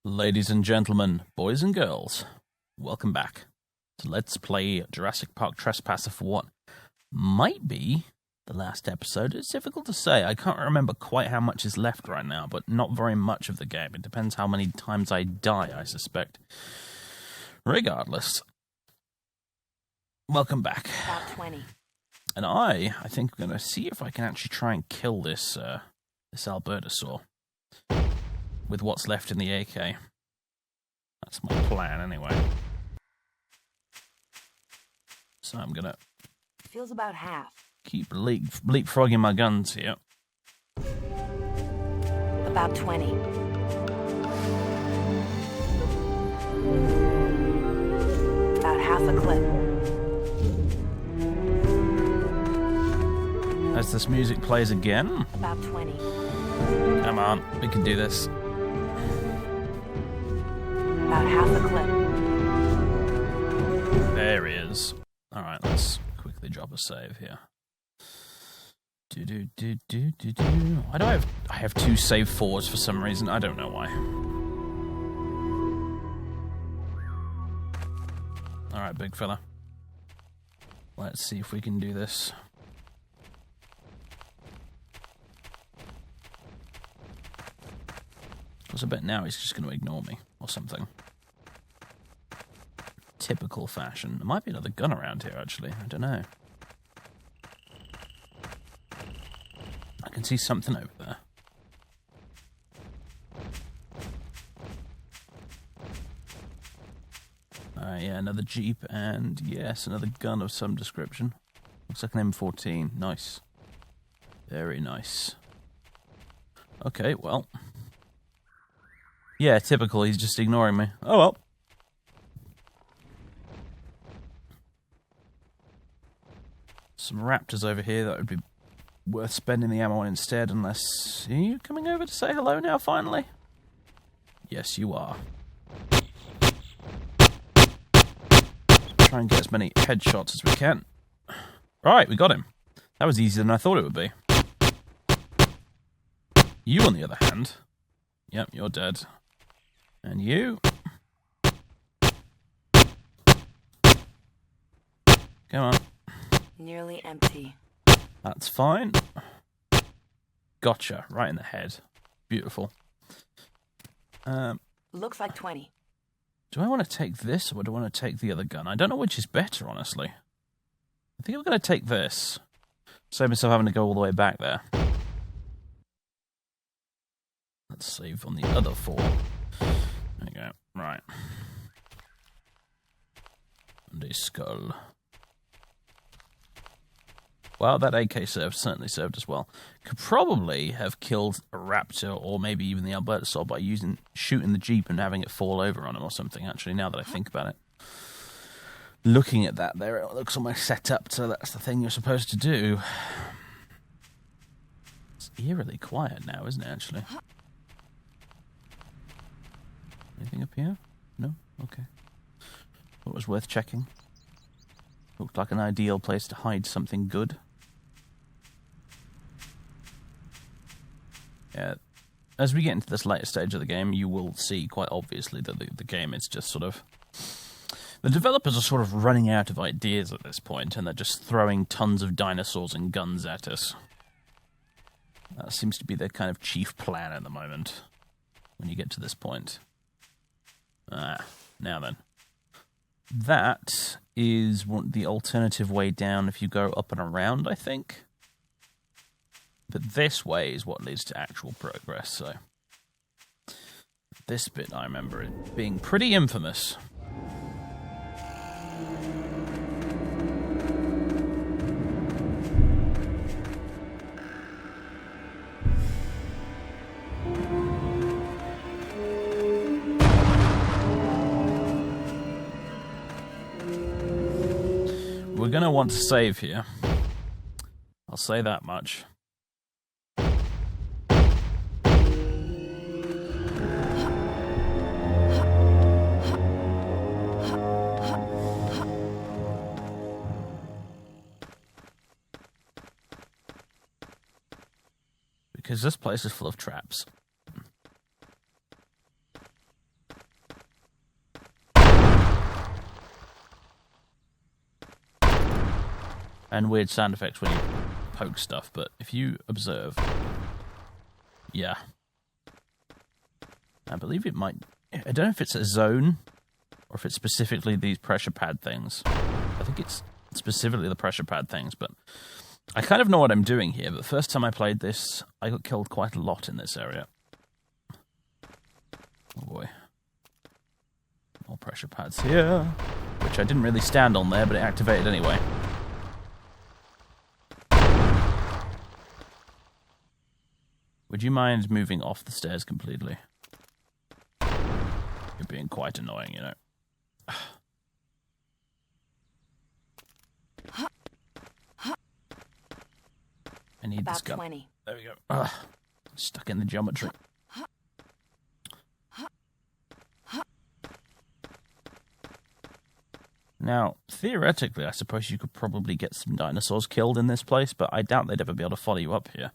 Ladies and gentlemen, boys and girls, welcome back to Let's Play Jurassic Park Trespasser for what might be the last episode. It's difficult to say. I can't remember quite how much is left right now, but not very much of the game. It depends how many times I die, I suspect. Regardless, welcome back. About 20. And I think I'm going to see if I can actually try and kill this Albertosaur with what's left in the AK. That's my plan, anyway. So I'm gonna Feels about half. keep leapfrogging my guns here. About 20. About half a clip. As this music plays again. About 20. Come on, we can do this. About half a clip. There he is. Alright, let's quickly drop a save here. Why do I have two save fours for some reason? I don't know why. Alright, big fella. Let's see if we can do this. Because I bet now he's just going to ignore me or something. Typical fashion. There might be another gun around here, actually. I don't know. I can see something over there. Yeah, another Jeep and, yes, another gun of some description. Looks like an M14. Nice. Very nice. Okay, well. Yeah, typical. He's just ignoring me. Oh, well. Some raptors over here that would be worth spending the ammo on instead, unless... Are you coming over to say hello now, finally? Yes, you are. Try and get as many headshots as we can. Right, we got him. That was easier than I thought it would be. You, on the other hand... Yep, you're dead. And you... Come on. Nearly empty. That's fine. Gotcha. Right in the head. Beautiful. Looks like 20. Do I want to take this or do I want to take the other gun? I don't know which is better, honestly. I think I'm going to take this. Save myself having to go all the way back there. Let's save on the other four. There you go. Right. And a skull. Well, that AK certainly served as well. Could probably have killed a raptor or maybe even the Albertosaur by shooting the Jeep and having it fall over on him or something, actually, now that I think about it. Looking at that there, it looks almost set up, so that's the thing you're supposed to do. It's eerily quiet now, isn't it, actually? Anything up here? No? Okay. Thought it was worth checking. Looked like an ideal place to hide something good. Yeah, as we get into this later stage of the game, you will see quite obviously that the game is just sort of... The developers are sort of running out of ideas at this point, and they're just throwing tons of dinosaurs and guns at us. That seems to be their kind of chief plan at the moment, when you get to this point. Now then. That is the alternative way down if you go up and around, I think. But this way is what leads to actual progress, so... This bit, I remember it being pretty infamous. We're going to want to save here. I'll say that much. Because this place is full of traps. and weird sound effects when you poke stuff, but if you observe... Yeah. I believe it might... I don't know if it's a zone, or if it's specifically these pressure pad things. I think it's specifically the pressure pad things, but... I kind of know what I'm doing here, but the first time I played this, I got killed quite a lot in this area. Oh boy. More pressure pads here, which I didn't really stand on there, but it activated anyway. Would you mind moving off the stairs completely? You're being quite annoying, you know. I need About this gun. 20. There we go. Ugh. Stuck in the geometry. Now, theoretically, I suppose you could probably get some dinosaurs killed in this place, but I doubt they'd ever be able to follow you up here.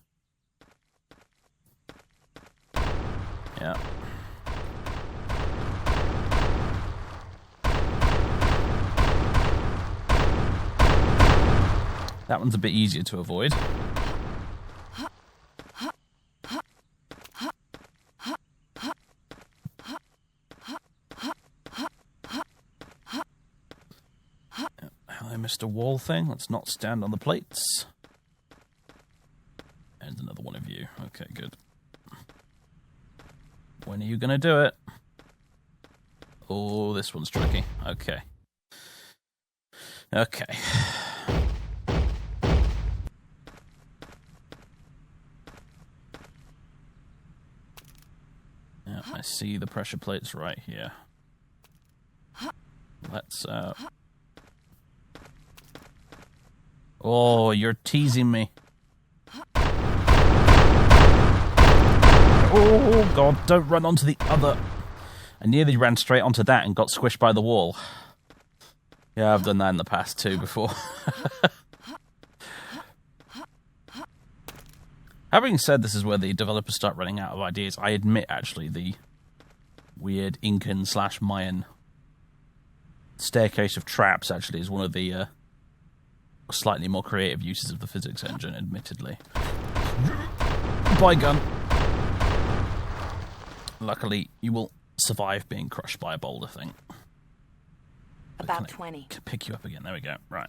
Yeah. That one's a bit easier to avoid. Hello, Mr. Wall thing. Let's not stand on the plates. And another one of you. Okay, good. When are you going to do it? Oh, this one's tricky. Okay. Okay. Yeah, I see the pressure plates right here. Let's, Oh, you're teasing me. Oh, God, don't run onto the other... I nearly ran straight onto that and got squished by the wall. Yeah, I've done that in the past too before. Having said this is where the developers start running out of ideas, I admit, actually, the weird Incan/Mayan staircase of traps, actually, is one of the slightly more creative uses of the physics engine, admittedly. Bye, gun. Luckily, you will survive being crushed by a boulder thing. About 20. Pick you up again. There we go. Right.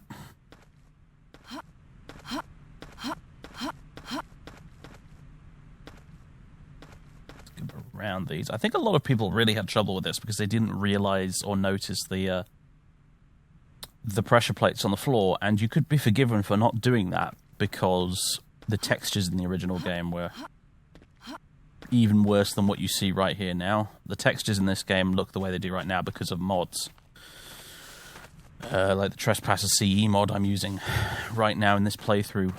Let's go around these. I think a lot of people really had trouble with this because they didn't realize or notice the pressure plates on the floor, and you could be forgiven for not doing that because the textures in the original game were even worse than what you see right here now. The textures in this game look the way they do right now because of mods. Like the Trespasser CE mod I'm using right now in this playthrough.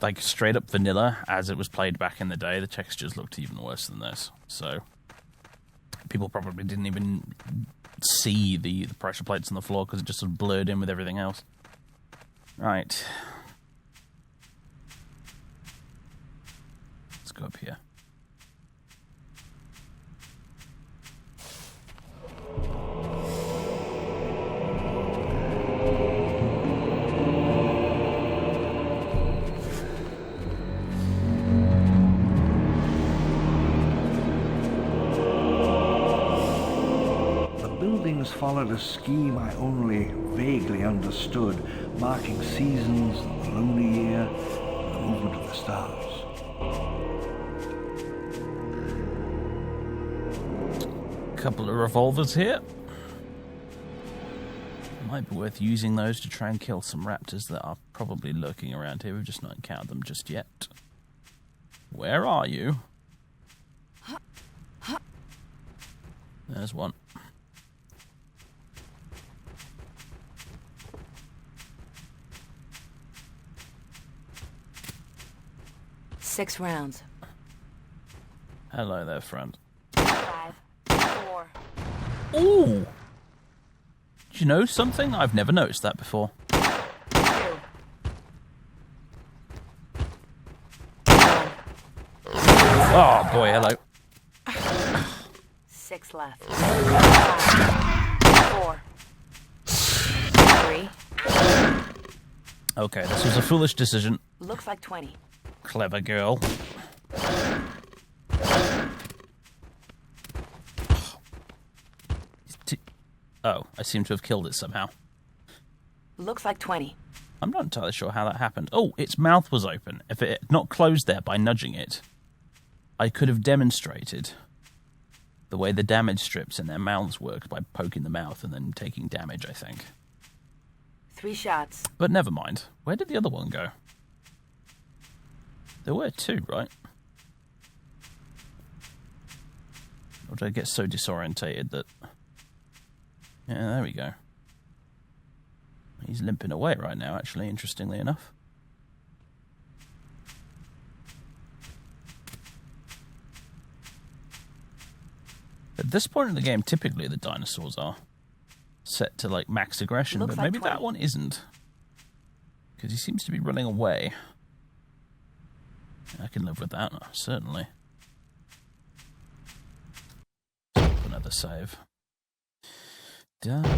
Like straight up vanilla, as it was played back in the day, the textures looked even worse than this. So people probably didn't even see the pressure plates on the floor because it just sort of blurred in with everything else. Right. Let's go up here. Followed a scheme I only vaguely understood, marking seasons, the lunar year, and the movement of the stars. Couple of revolvers here. Might be worth using those to try and kill some raptors that are probably lurking around here. We've just not encountered them just yet. Where are you? There's one. Six rounds. Hello there, friend. 5, 4. Ooh! Do you know something? I've never noticed that before. 2. 1. Oh boy, hello. 6 left. 5, 4. 3. Okay, this was a foolish decision. Looks like 20. Clever girl. Oh, I seem to have killed it somehow. Looks like 20. I'm not entirely sure how that happened. Oh, its mouth was open. If it had not closed there by nudging it, I could have demonstrated the way the damage strips in their mouths work by poking the mouth and then taking damage, I think. 3 shots. But never mind. Where did the other one go? There were 2, right? Or did I get so disorientated that... Yeah, there we go. He's limping away right now, actually, interestingly enough. At this point in the game, typically the dinosaurs are set to, like, max aggression, Looks but like maybe 20. that one isn't. Because he seems to be running away. I can live with that, certainly. Another save. Da, da,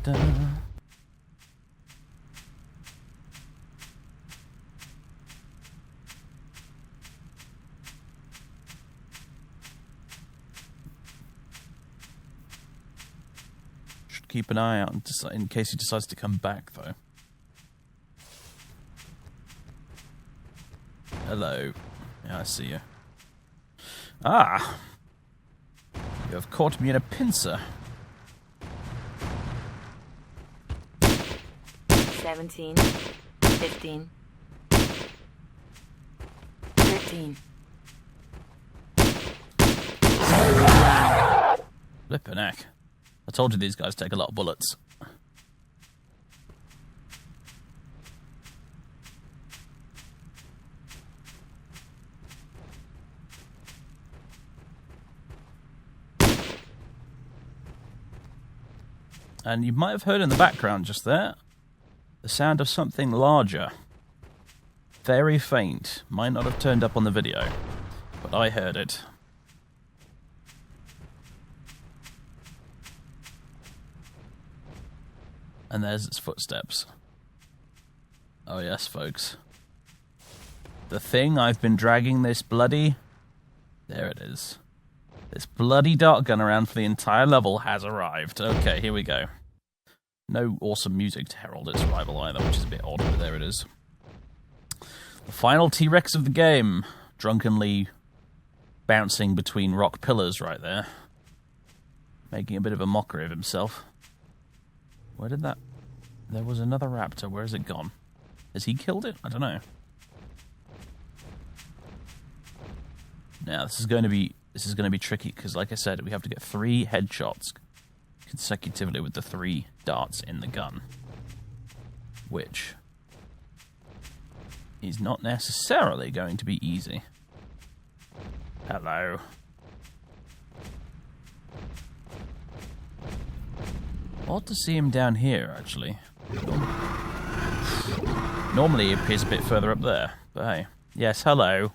da, da. Should keep an eye out in case he decides to come back, though. Hello. Yeah, I see you. Ah! You have caught me in a pincer. 17. 15. 13. Flippin' heck. I told you these guys take a lot of bullets. And you might have heard in the background just there the sound of something larger. Very faint. Might not have turned up on the video, but I heard it. And there's its footsteps. Oh yes, folks. The thing I've been dragging this bloody... There it is. This bloody dart gun around for the entire level has arrived. Okay, here we go. No awesome music to herald its arrival either, which is a bit odd, but there it is. The final T-Rex of the game. Drunkenly bouncing between rock pillars right there. Making a bit of a mockery of himself. Where did that... There was another raptor. Where has it gone? Has he killed it? I don't know. Now, this is going to be tricky, because like I said, we have to get 3 headshots consecutively with the 3 darts in the gun. Which is not necessarily going to be easy. Hello. Odd to see him down here, actually. Normally he appears a bit further up there, but hey. Yes, hello.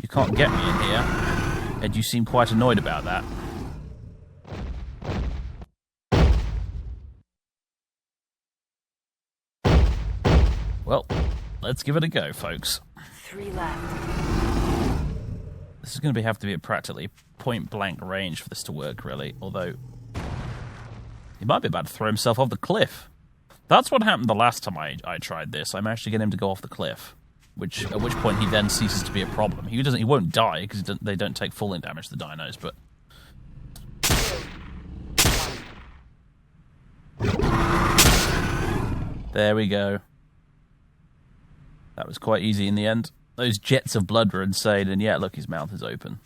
You can't get me in here, and you seem quite annoyed about that. Well, let's give it a go, folks. 3 left. This is going to have to be a practically point-blank range for this to work, really, although... He might be about to throw himself off the cliff. That's what happened the last time I tried this. I managed to get him to go off the cliff. At which point he then ceases to be a problem. He won't die, because they don't take falling damage, the dinos, but... There we go. That was quite easy in the end. Those jets of blood were insane, and yeah, look, his mouth is open.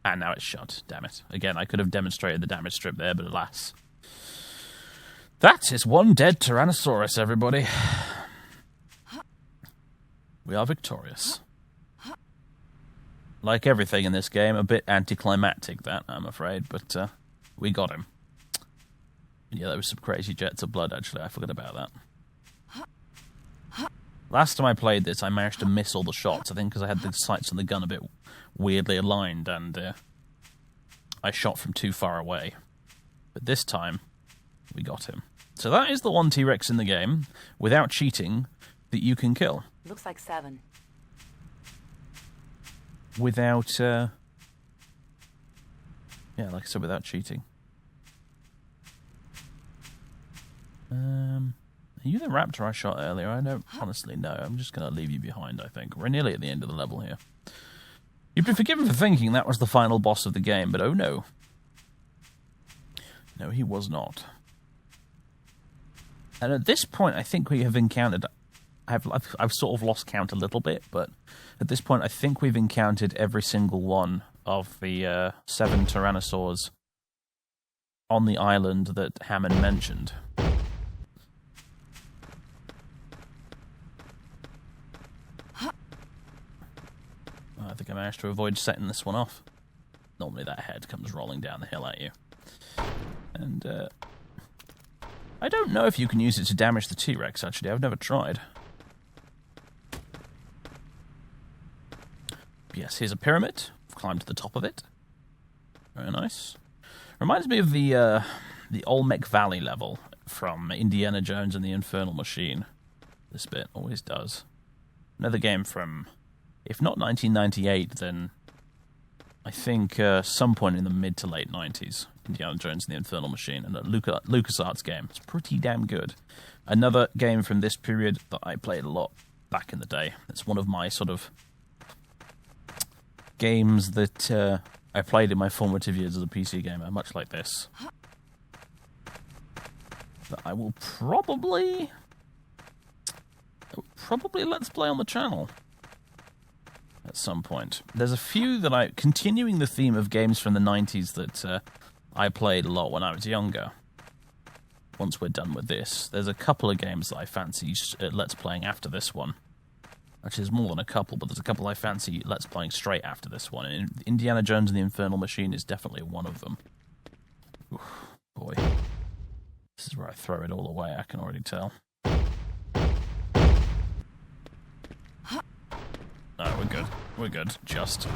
And now it's shut, damn it. Again, I could have demonstrated the damage strip there, but alas. That is one dead Tyrannosaurus, everybody. We are victorious. Like everything in this game, a bit anticlimactic, that, I'm afraid, but we got him. And yeah, there was some crazy jets of blood, actually. I forgot about that. Last time I played this, I managed to miss all the shots, I think because I had the sights on the gun a bit weirdly aligned, and I shot from too far away. But this time, we got him. So that is the one T-Rex in the game, without cheating, that you can kill. Looks like 7. Without, yeah, like I said, without cheating. Are you the raptor I shot earlier? I don't honestly know. I'm just going to leave you behind, I think. We're nearly at the end of the level here. You've been forgiven for thinking that was the final boss of the game, but oh no. No, he was not. And at this point, I think we have encountered... I've sort of lost count a little bit, but at this point, I think we've encountered every single one of the 7 Tyrannosaurs on the island that Hammond mentioned. I think I managed to avoid setting this one off. Normally that head comes rolling down the hill at you. And, I don't know if you can use it to damage the T-Rex, actually. I've never tried. Yes, here's a pyramid. I've climbed to the top of it. Very nice. Reminds me of the Olmec Valley level from Indiana Jones and the Infernal Machine. This bit always does. Another game from, if not 1998, then I think some point in the mid to late 90s. Indiana Jones and the Infernal Machine, and a LucasArts game. It's pretty damn good. Another game from this period that I played a lot back in the day. It's one of my sort of games that I played in my formative years as a PC gamer, much like this. That I will probably let's play on the channel at some point. There's a few that continuing the theme of games from the 90s that I played a lot when I was younger. Once we're done with this, there's a couple of games that I fancy let's playing after this one. Actually, there's more than a couple, but there's a couple I fancy let's playing straight after this one. And Indiana Jones and the Infernal Machine is definitely one of them. Oof, boy. This is where I throw it all away, I can already tell. No, we're good. We're good. Just.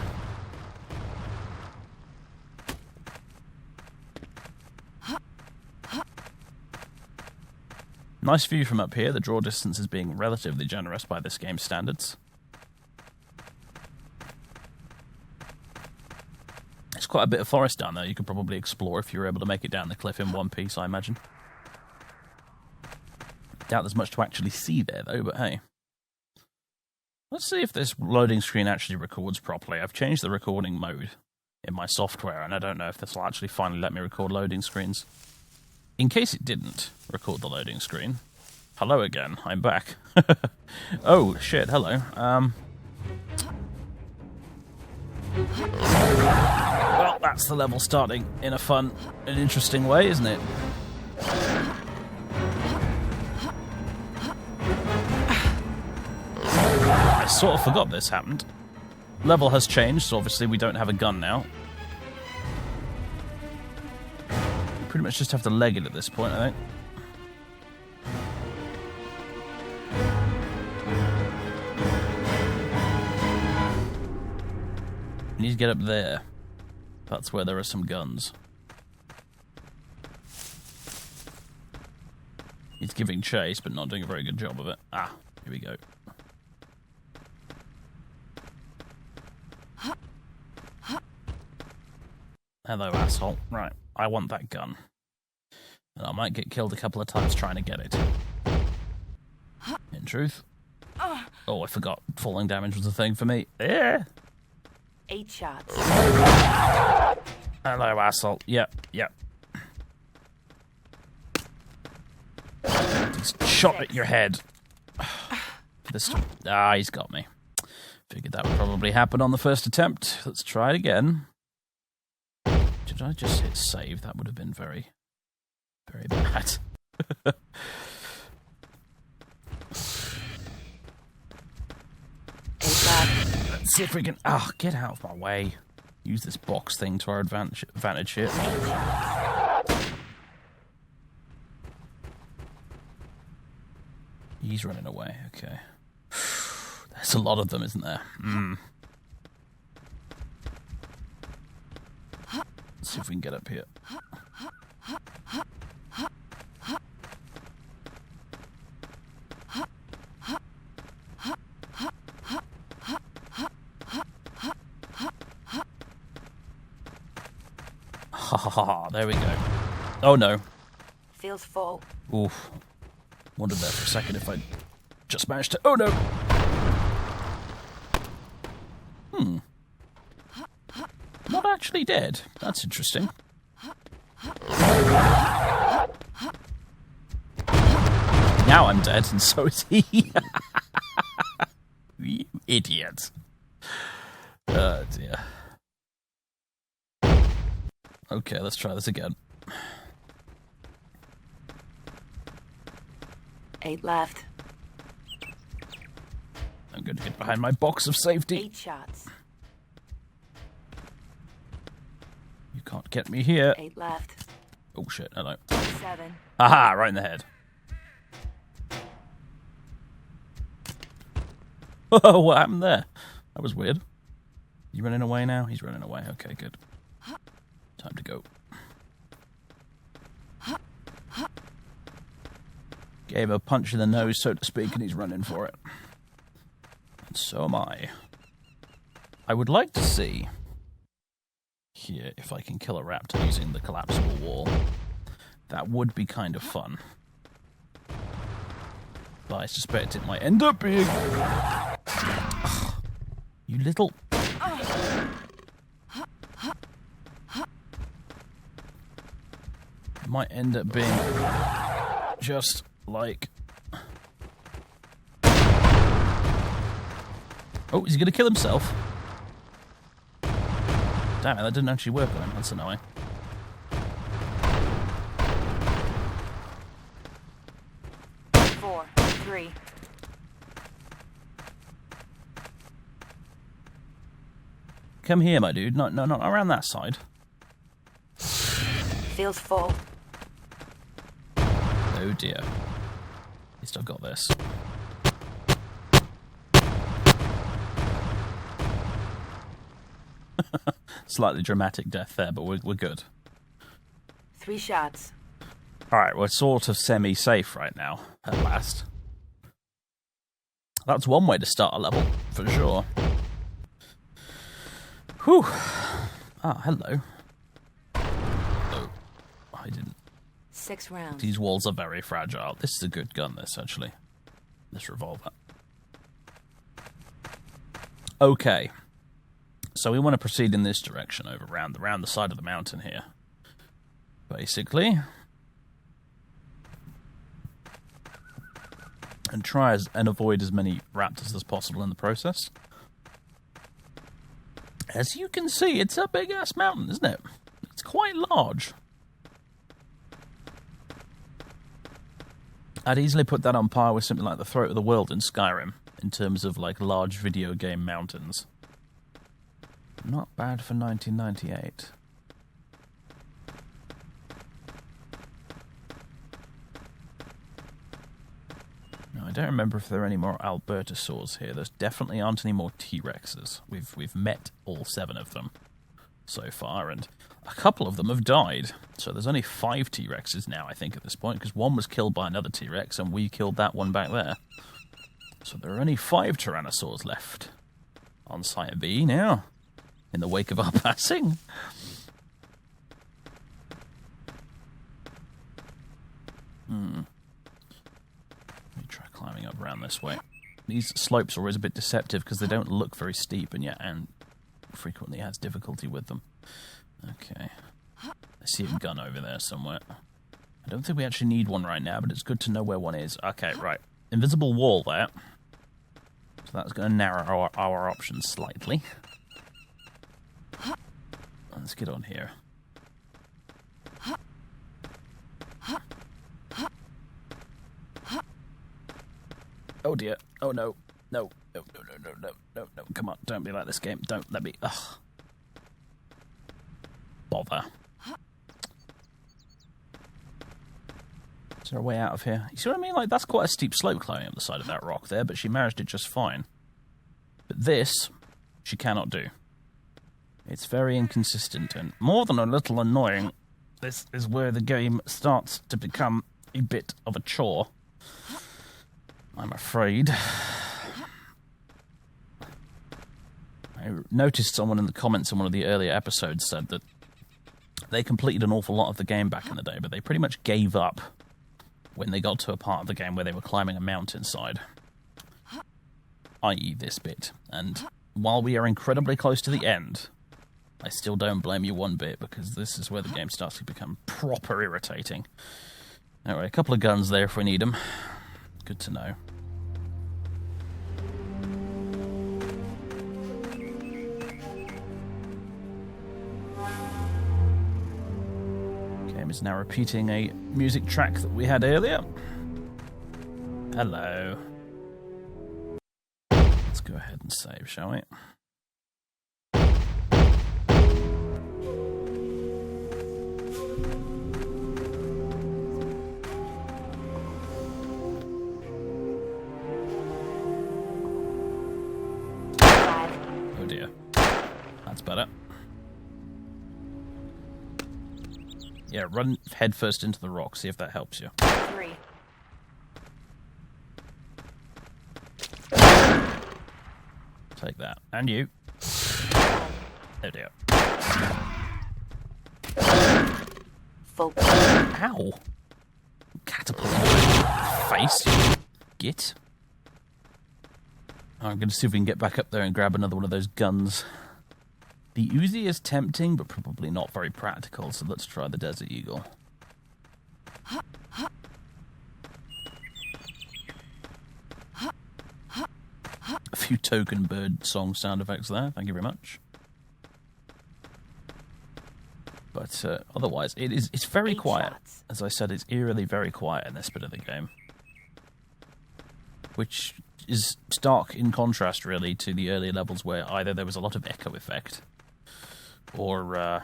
Nice view from up here. The draw distance is being relatively generous by this game's standards. There's quite a bit of forest down there you could probably explore if you were able to make it down the cliff in one piece, I imagine. Doubt there's much to actually see there, though, but hey. Let's see if this loading screen actually records properly. I've changed the recording mode in my software, and I don't know if this will actually finally let me record loading screens. In case it didn't record the loading screen, hello again, I'm back. Oh, shit, hello. Well, that's the level starting in a fun and interesting way, isn't it? I sort of forgot this happened. Level has changed, so obviously we don't have a gun now. Pretty much just have to leg it at this point, I think. We need to get up there. That's where there are some guns. He's giving chase, but not doing a very good job of it. Ah, here we go. Hello, asshole. Right. I want that gun. And I might get killed a couple of times trying to get it. In truth. Oh, I forgot. Falling damage was a thing for me. Yeah. 8 shots. Hello, asshole. Yep. He's shot 6. at your head. He's got me. Figured that would probably happen on the first attempt. Let's try it again. Did I just hit save? That would have been very, very bad. Let's see if we can... Oh, get out of my way. Use this box thing to our advantage here. He's running away, okay. There's a lot of them, isn't there? Let's see if we can get up here. ha ha ha ha. There we go. Oh no. Feels full. Oof. Wondered there for a second if I just managed to... Oh no! Not actually dead. That's interesting. Now I'm dead, and so is he. You idiot. Oh dear. Okay, let's try this again. 8 left. I'm going to get behind my box of safety. 8 shots. You can't get me here. 8 left. Oh shit, hello. 7. Aha, right in the head. Oh, what happened there? That was weird. You running away now? He's running away. Okay, good. Time to go. Gave a punch in the nose, so to speak, and he's running for it. And so am I. I would like to see here if I can kill a raptor using the collapsible wall. That would be kind of fun. But I suspect it might end up being... Ugh, you little... It might end up being just like... Oh, is he going to kill himself? Damn it, that didn't actually work on him. That's annoying. Three. Come here, my dude. No, not around that side. Feels full. Oh dear. At least I've got this. Slightly dramatic death there, but we're good. 3 shots. Alright, we're sort of semi-safe right now, at last. That's one way to start a level, for sure. Whew. Ah, hello. Oh, I didn't. 6 rounds. These walls are very fragile. This is a good gun, this, actually. This revolver. Okay. So we want to proceed in this direction, over around the side of the mountain here. Basically. And try and avoid as many raptors as possible in the process. As you can see, it's a big-ass mountain, isn't it? It's quite large. I'd easily put that on par with something like the Throat of the World in Skyrim, in terms of, like, large video game mountains. Not bad for 1998. No, I don't remember if there are any more Albertosaurs here. There definitely aren't any more T-Rexes. We've met all 7 of them so far, and a couple of them have died. So there's only 5 T-Rexes now, I think, at this point, because one was killed by another T-Rex, and we killed that one back there. So there are only 5 Tyrannosaurs left on Site B now, in the wake of our passing. Let me try climbing up around this way. These slopes are always a bit deceptive because they don't look very steep, and frequently has difficulty with them. Okay. I see a gun over there somewhere. I don't think we actually need one right now, but it's good to know where one is. Okay, right. Invisible wall there. So that's going to narrow our options slightly. Let's get on here. Oh dear. Oh no. No. No, no, no, no, no, no, no. Come on, don't be like this game. Don't let me... Ugh. Bother. Is there a way out of here? You see what I mean? Like, that's quite a steep slope climbing up the side of that rock there, but she managed it just fine. But this, she cannot do. It's very inconsistent and more than a little annoying. This is where the game starts to become a bit of a chore, I'm afraid. I noticed someone in the comments in one of the earlier episodes said that They completed an awful lot of the game back in the day, but they pretty much gave up when they got to a part of the game where they were climbing a mountainside, i.e. this bit. And while we are incredibly close to the end, I still don't blame you one bit, because this is where the game starts to become proper irritating. Anyway, a couple of guns there if we need them. Good to know. Game is now repeating a music track that we had earlier. Hello. Let's go ahead and save, shall we? Oh dear. That's better. Yeah, run headfirst into the rock, see if that helps you. 3. Take that. And you. Oh dear. Focus. Ow! Catapult face, you git. I'm going to see if we can get back up there and grab another one of those guns. The Uzi is tempting, but probably not very practical, so let's try the Desert Eagle. A few token bird song sound effects there, thank you very much. But otherwise, it's very quiet. Shots. As I said, it's eerily very quiet in this bit of the game. Which is stark in contrast, really, to the earlier levels where either there was a lot of echo effect, or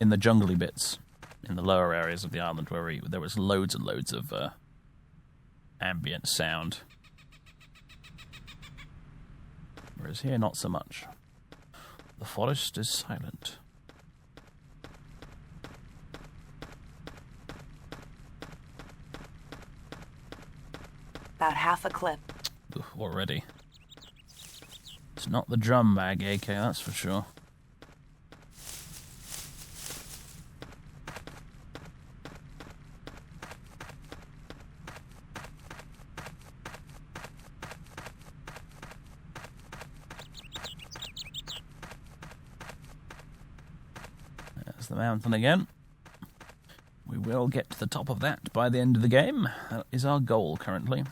in the jungly bits, in the lower areas of the island, where there was loads and loads of ambient sound. Whereas here, not so much. The forest is silent. About half a clip. Ooh, already. It's not the drum mag AK, that's for sure. There's the mountain again. We will get to the top of that by the end of the game. That is our goal currently.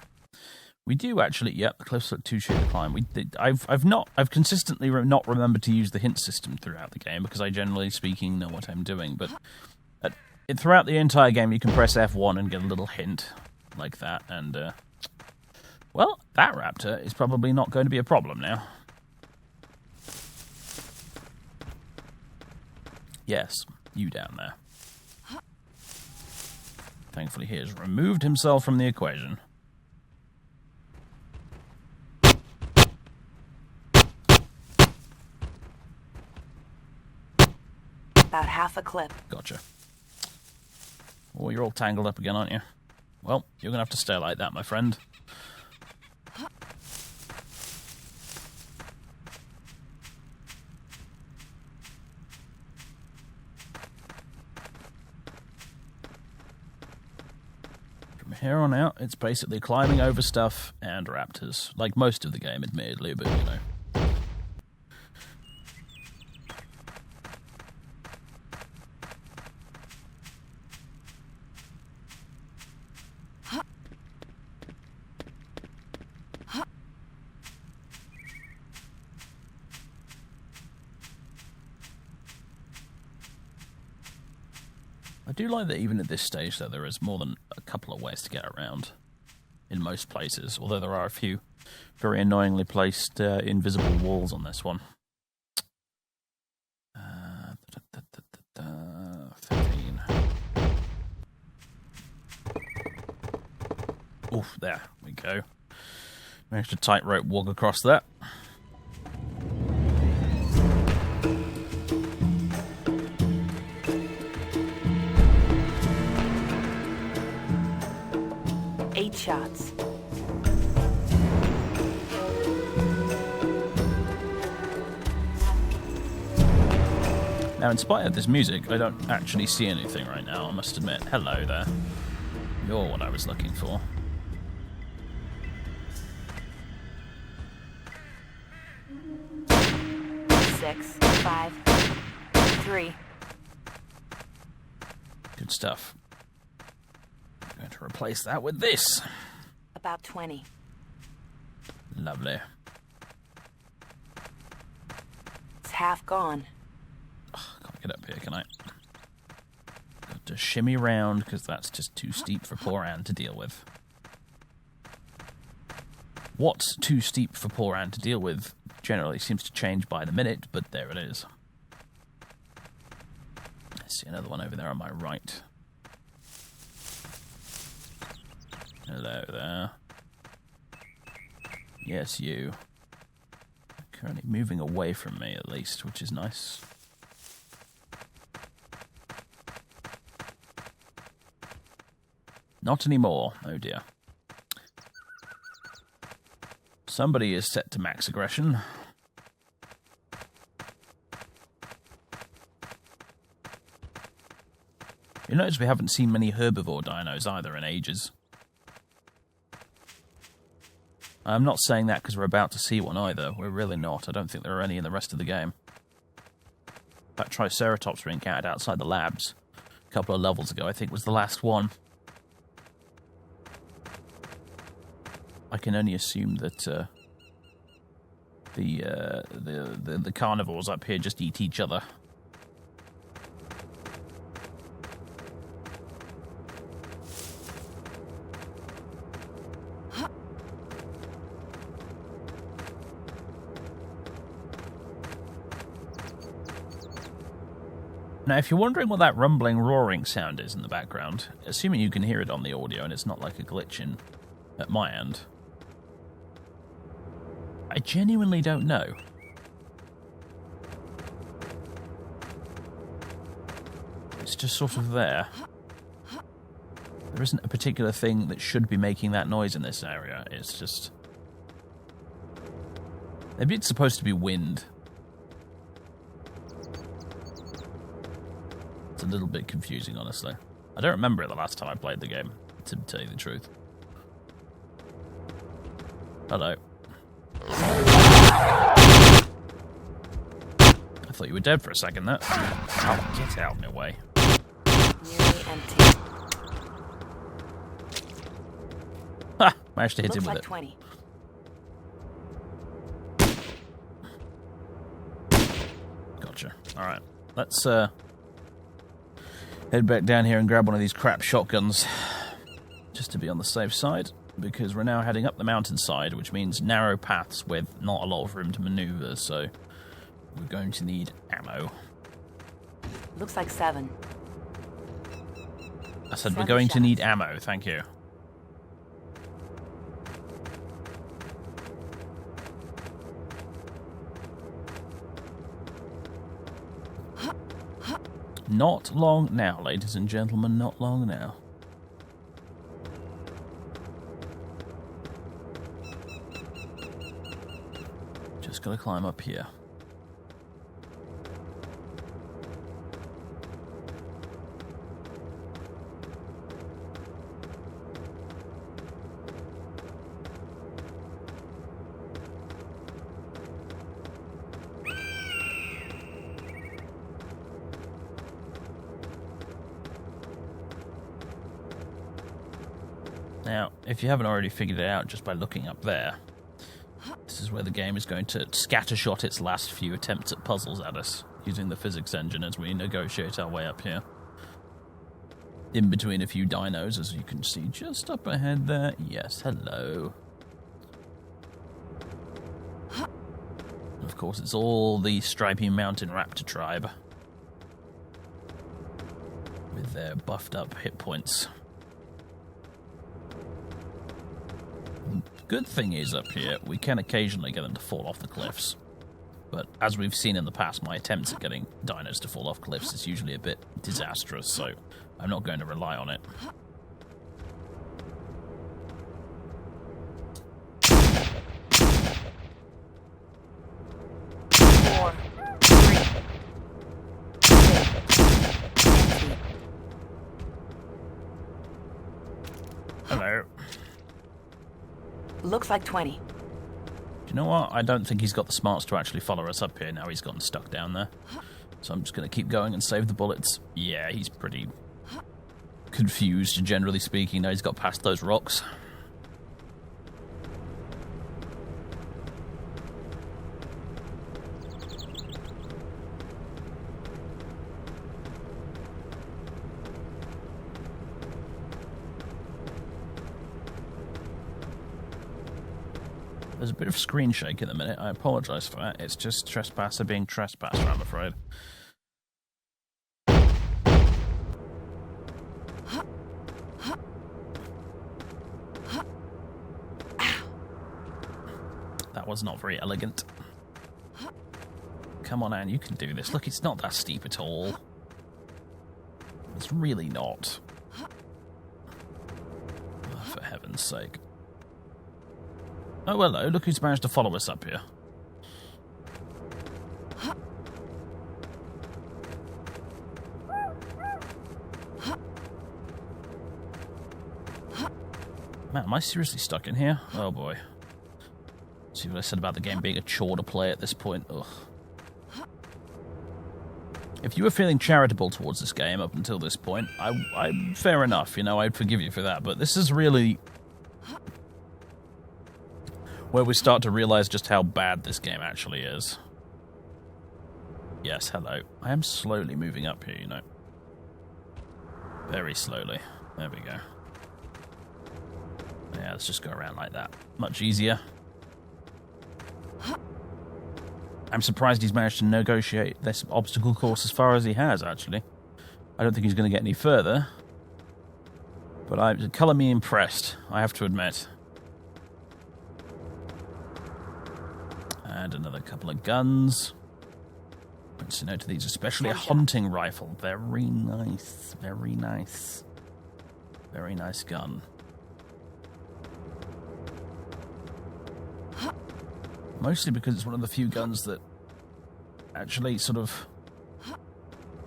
We do actually, yep, the close look 2-shooter climb. I've consistently not remembered to use the hint system throughout the game because I generally speaking know what I'm doing. But throughout the entire game, you can press F1 and get a little hint like that. And well, that raptor is probably not going to be a problem now. Yes, you down there. Thankfully, he has removed himself from the equation. About half a clip. Gotcha. Oh, you're all tangled up again, aren't you? Well, you're going to have to stay like that, my friend. From here on out, it's basically climbing over stuff and raptors. Like most of the game, admittedly, but, you know. I do like that even at this stage, though, there is more than a couple of ways to get around in most places, although there are a few very annoyingly placed invisible walls on this one. 13. Oof, there we go. Managed to tightrope walk across that. Shots. Now, in spite of this music, I don't actually see anything right now, I must admit. Hello there. You're what I was looking for. Six, 5, 3. Good stuff. I'm going to replace that with this. About 20. Lovely. It's half gone. Can't get up here, can I? Got to shimmy round, because that's just too steep for poor Anne to deal with. What's too steep for poor Anne to deal with generally seems to change by the minute, but there it is. I see another one over there on my right. Hello there. Yes, you. Currently moving away from me, at least, which is nice. Not anymore. Oh dear. Somebody is set to max aggression. You notice we haven't seen many herbivore dinos either in ages. I'm not saying that because we're about to see one either. We're really not. I don't think there are any in the rest of the game. That Triceratops we encountered outside the labs a couple of levels ago, I think, was the last one. I can only assume that the carnivores up here just eat each other. Now, if you're wondering what that rumbling, roaring sound is in the background, assuming you can hear it on the audio and it's not like a glitch in at my end, I genuinely don't know. It's just sort of there. There isn't a particular thing that should be making that noise in this area. It's just... maybe it's supposed to be wind. It's a little bit confusing, honestly. I don't remember it the last time I played the game, to tell you the truth. Hello. I thought you were dead for a second there. Oh, get out of my way. Nearly empty. Ha! Managed to hit him Looks with like it. 20. Gotcha. Alright. Let's head back down here and grab one of these crap shotguns. Just to be on the safe side. Because we're now heading up the mountainside, which means narrow paths with not a lot of room to maneuver, so we're going to need ammo. Looks like 7. I said we're 7 going to shots. need ammo, thank you. Not long now, ladies and gentlemen, not long now. Just gotta climb up here. Now, if you haven't already figured it out just by looking up there, this is where the game is going to scattershot its last few attempts at puzzles at us, using the physics engine as we negotiate our way up here. In between a few dinos, as you can see just up ahead there. Yes, hello. And of course, it's all the stripy mountain raptor tribe. With their buffed up hit points. Good thing is up here, we can occasionally get them to fall off the cliffs. But as we've seen in the past, my attempts at getting dinos to fall off cliffs is usually a bit disastrous, so I'm not going to rely on it. Looks like 20. Do you know what? I don't think he's got the smarts to actually follow us up here now he's gotten stuck down there. So I'm just going to keep going and save the bullets. Yeah, he's pretty confused, generally speaking. Now he's got past those rocks. There's a bit of screen shake in the minute. I apologise for that. It's just Trespasser being Trespasser, I'm afraid. That was not very elegant. Come on, Anne, you can do this. Look, it's not that steep at all. It's really not. Oh, for heaven's sake. Oh, hello, look who's managed to follow us up here. Man, am I seriously stuck in here? Oh boy. See what I said about the game being a chore to play at this point? Ugh. If you were feeling charitable towards this game up until this point, I fair enough, you know, I'd forgive you for that, but this is really where we start to realize just how bad this game actually is. Yes, hello. I am slowly moving up here, you know. Very slowly. There we go. Yeah, let's just go around like that. Much easier. I'm surprised he's managed to negotiate this obstacle course as far as he has, actually. I don't think he's going to get any further. But colour me impressed, I have to admit. And another couple of guns. Let's note to these, especially a hunting rifle. Very nice, very nice. Very nice gun. Mostly because it's one of the few guns that actually sort of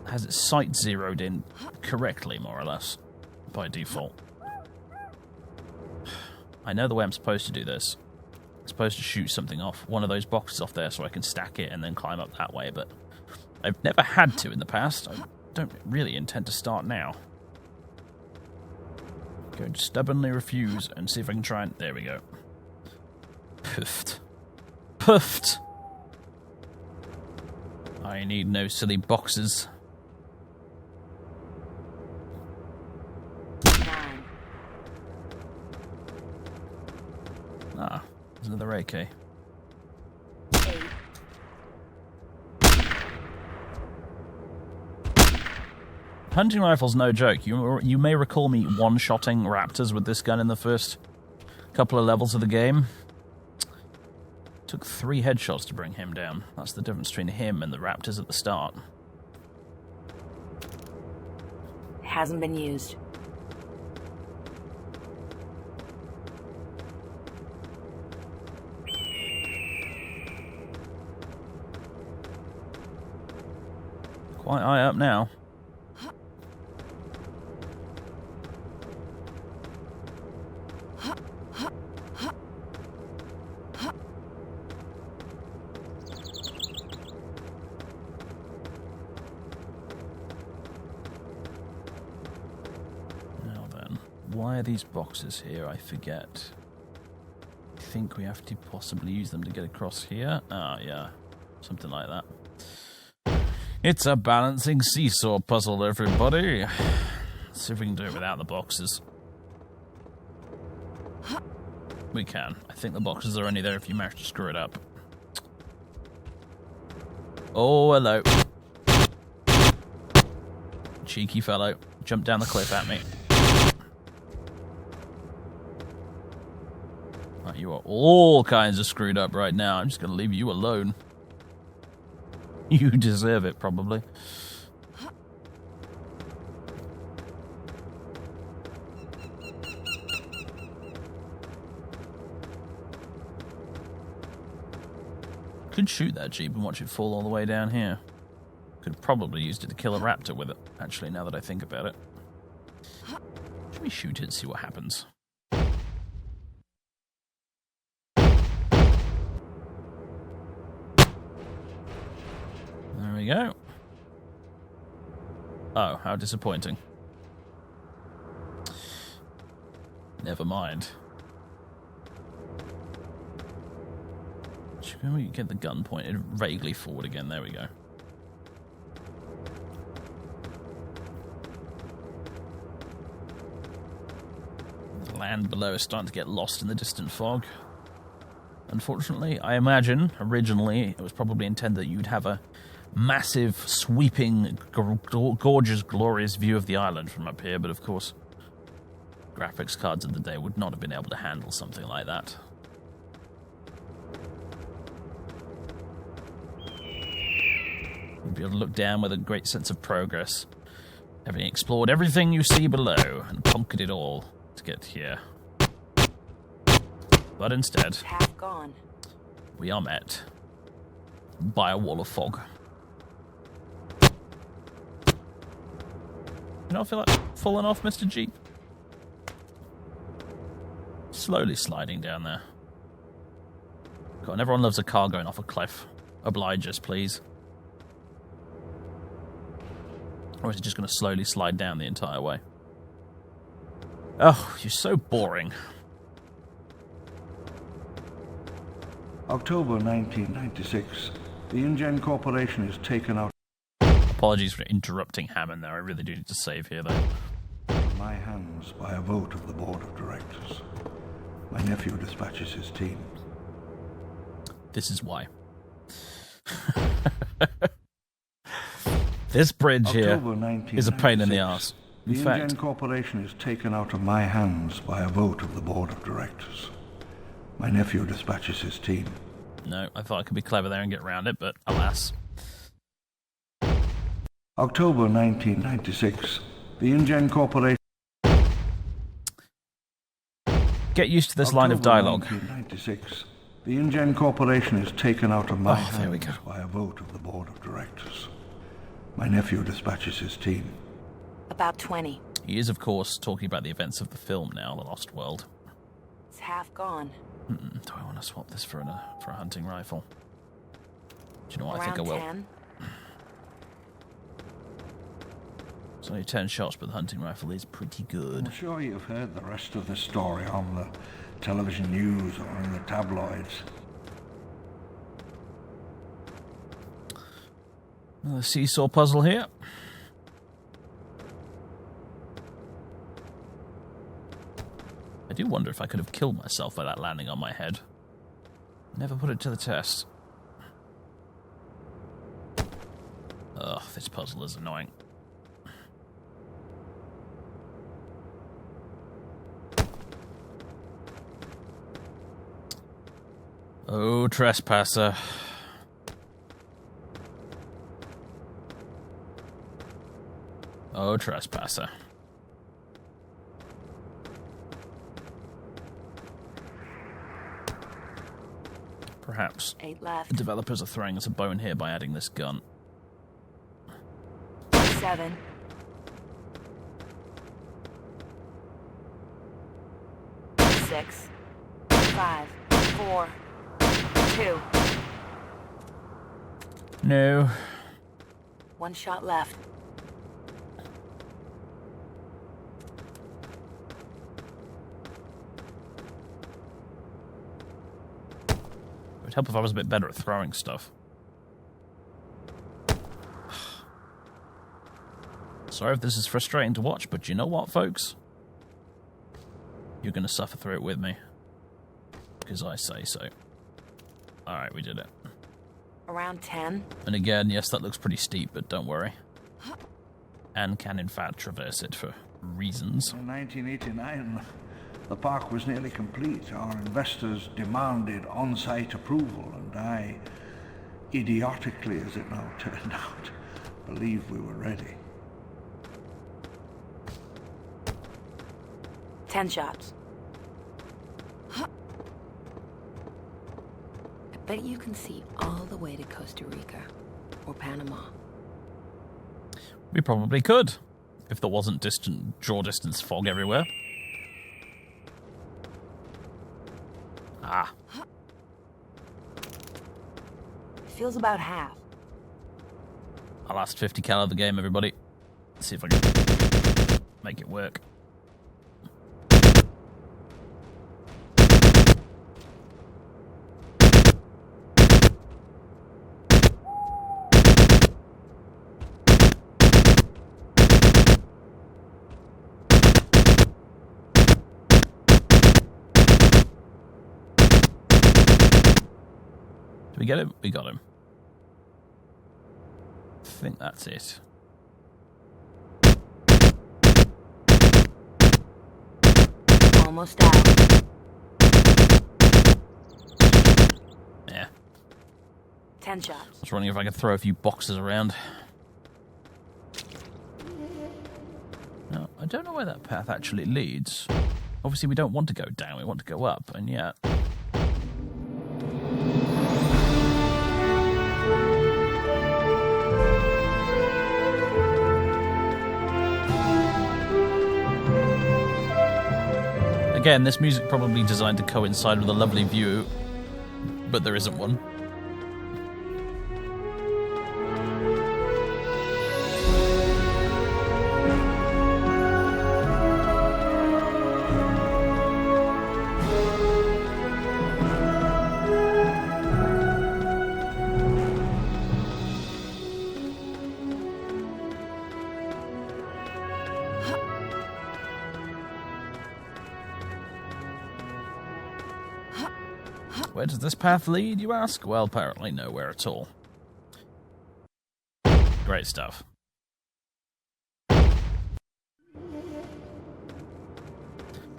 has its sight zeroed in correctly, more or less, by default. I know the way I'm supposed to do this. I'm supposed to shoot something off one of those boxes off there so I can stack it and then climb up that way, but I've never had to in the past. I don't really intend to start now. Going to stubbornly refuse and see if I can try and... There we go. Puffed. Puffed! I need no silly boxes. 9. Ah, there's another AK. 8. Hunting rifle's no joke. You may recall me one-shotting raptors with this gun in the first couple of levels of the game. Took 3 headshots to bring him down. That's the difference between him and the raptors at the start. Hasn't been used. Quite high up now. Why are these boxes here? I forget. I think we have to possibly use them to get across here. Ah, yeah. Something like that. It's a balancing seesaw puzzle, everybody. Let's see if we can do it without the boxes. We can. I think the boxes are only there if you manage to screw it up. Oh, hello. Cheeky fellow. Jumped down the cliff at me. You are all kinds of screwed up right now. I'm just going to leave you alone. You deserve it, probably. Could shoot that Jeep and watch it fall all the way down here. Could have probably used it to kill a raptor with it, actually, now that I think about it. Should we shoot it and see what happens? we go. Oh, how disappointing. Never mind. Can we get the gun pointed vaguely forward again? There we go. The land below is starting to get lost in the distant fog. Unfortunately, I imagine, originally, it was probably intended that you'd have a massive, sweeping, gorgeous, glorious view of the island from up here, but of course, graphics cards of the day would not have been able to handle something like that. You'd be able to look down with a great sense of progress, having explored everything you see below and conquered it all to get here. But instead, Half gone. we are met by a wall of fog. You not feel like falling off, Mr. Jeep? Slowly sliding down there. God, everyone loves a car going off a cliff. Oblige us, please. Or is it just going to slowly slide down the entire way? Oh, you're so boring. October 1996. The InGen Corporation is taken out Apologies for interrupting Hammond there. I really do need to save here, though. of my hands by a vote of the board of directors. My nephew dispatches his team. This is why. This bridge here is a pain in the ass. In The fact, InGen Corporation is taken out of my hands by a vote of the board of directors. My nephew dispatches his team. no, I thought I could be clever there and get around it, but alas. October 1996. The InGen Corporation... Get used to this line of dialogue. 1996. The InGen Corporation is taken out of my there we hands go. by a vote of the board of directors. My nephew dispatches his team. About 20. He is, of course, talking about the events of the film now, The Lost World. It's half gone. Do I want to swap this for a hunting rifle? Do you know what? I Around think I will. 10. It's only 10 shots, but the hunting rifle is pretty good. I'm sure you've heard the rest of the story on the television news or in the tabloids. Another seesaw puzzle here. I do wonder if I could have killed myself by that landing on my head. Never put it to the test. Ugh, this puzzle is annoying. Oh, Trespasser. Oh, Trespasser. Perhaps 8 left. the developers are throwing us a bone here by adding this gun. 7. 6. 5. 4. 2. No. 1 shot left. It would help if I was a bit better at throwing stuff. Sorry if this is frustrating to watch, but you know what, folks? You're going to suffer through it with me. Because I say so. Alright, we did it. Around 10. And again, yes, that looks pretty steep, but don't worry. And can in fact traverse it for reasons. In 1989, the park was nearly complete. Our investors demanded on-site approval, and I, idiotically as it now turned out, believed we were ready. 10 shots. I bet you can see all the way to Costa Rica or Panama. We probably could, if there wasn't draw distance fog everywhere. Ah. Feels about half. My last 50 cal of the game, everybody. Let's see if I can make it work. Did we get him? We got him. I think that's it. Almost out. Yeah. 10 shots. I was wondering if I could throw a few boxes around. No, I don't know where that path actually leads. Obviously, we don't want to go down, we want to go up, and yet... Again, this music probably designed to coincide with a lovely view, but there isn't one. Where does this path lead, you ask? Well, apparently nowhere at all. Great stuff.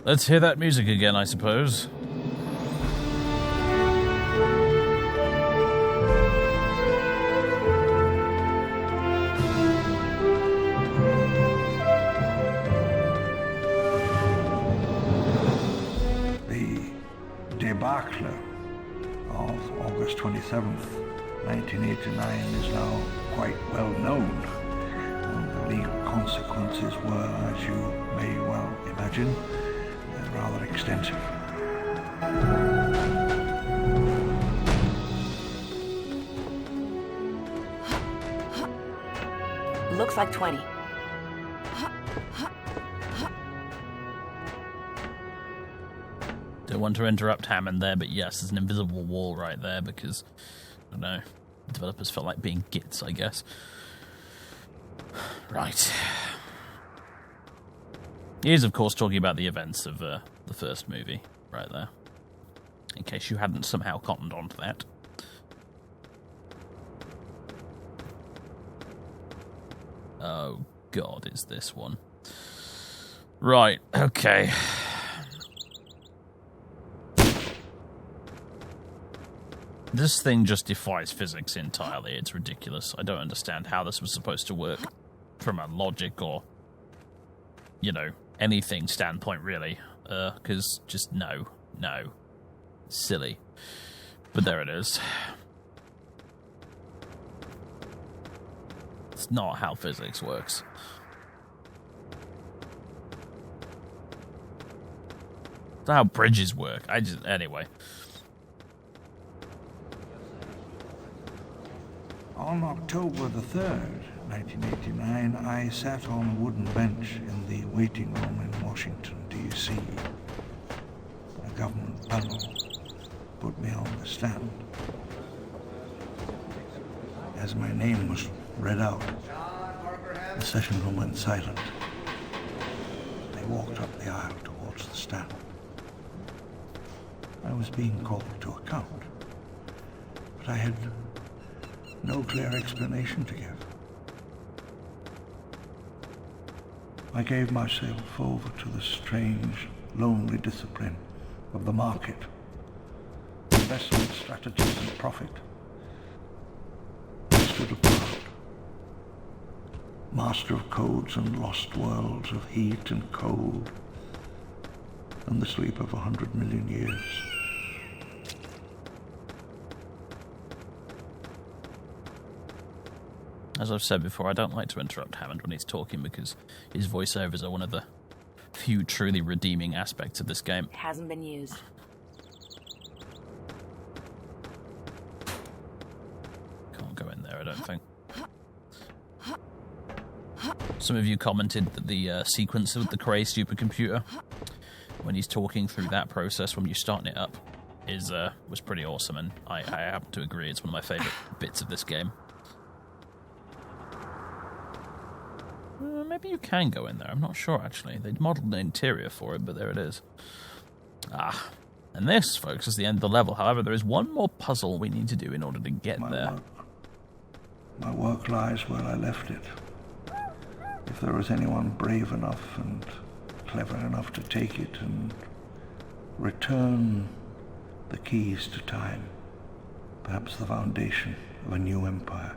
Let's hear that music again, I suppose. The debacle of August 27th, 1989 is now quite well known, and the legal consequences were, as you may well imagine, rather extensive. Looks like 20. Don't want to interrupt Hammond there, but yes, there's an invisible wall right there because, I don't know, developers felt like being gits, I guess. Right. He is, of course, talking about the events of the first movie, right there. In case you hadn't somehow cottoned on to that. Oh, God, it's this one. Right, okay. This thing just defies physics entirely. It's ridiculous. I don't understand how this was supposed to work from a logic or, you know, anything standpoint, really. Because just no. Silly. But there it is. It's not how physics works. It's how bridges work. Anyway. On October the 3rd, 1989, I sat on a wooden bench in the waiting room in Washington, D.C. A government panel put me on the stand. As my name was read out, the session room went silent. They walked up the aisle towards the stand. I was being called to account, but I had no clear explanation to give. I gave myself over to the strange, lonely discipline of the market, investment strategies and profit. I stood apart, master of codes and lost worlds of heat and cold, and the sleep of 100 million years. As I've said before, I don't like to interrupt Hammond when he's talking because his voiceovers are one of the few truly redeeming aspects of this game. It hasn't been used. Can't go in there, I don't think. Some of you commented that the sequence with the Cray supercomputer, when he's talking through that process when you're starting it up, was pretty awesome, and I happen to agree. It's one of my favourite bits of this game. Maybe you can go in there. I'm not sure, actually. They modelled the interior for it, but there it is. And this, folks, is the end of the level. However, there is one more puzzle we need to do in order to get there. My work lies where I left it. If there was anyone brave enough and clever enough to take it and return the keys to time, perhaps the foundation of a new empire.